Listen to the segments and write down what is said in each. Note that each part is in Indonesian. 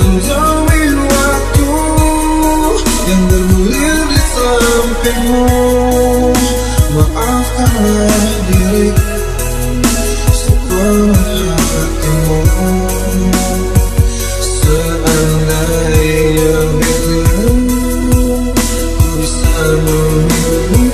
menjamin waktu yang bergulir di sampingmu. Maafkanlah diriku sepenuh hatimu. Seandainya bila ku bisa memilih,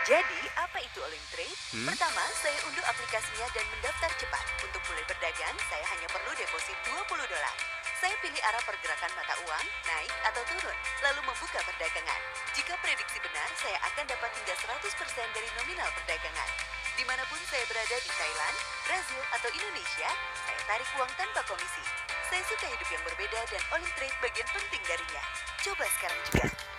Jadi, apa itu Olim Trade? Pertama, saya unduh aplikasinya dan mendaftar cepat. Untuk mulai berdagang, saya hanya perlu deposit $20. Saya pilih arah pergerakan mata uang, naik atau turun, lalu membuka perdagangan. Jika prediksi benar, saya akan dapat hingga 100% dari nominal perdagangan. Dimanapun saya berada di Thailand, Brazil, atau Indonesia, saya tarik uang tanpa komisi. Saya suka hidup yang berbeda dan Olim Trade bagian penting darinya. Coba sekarang juga.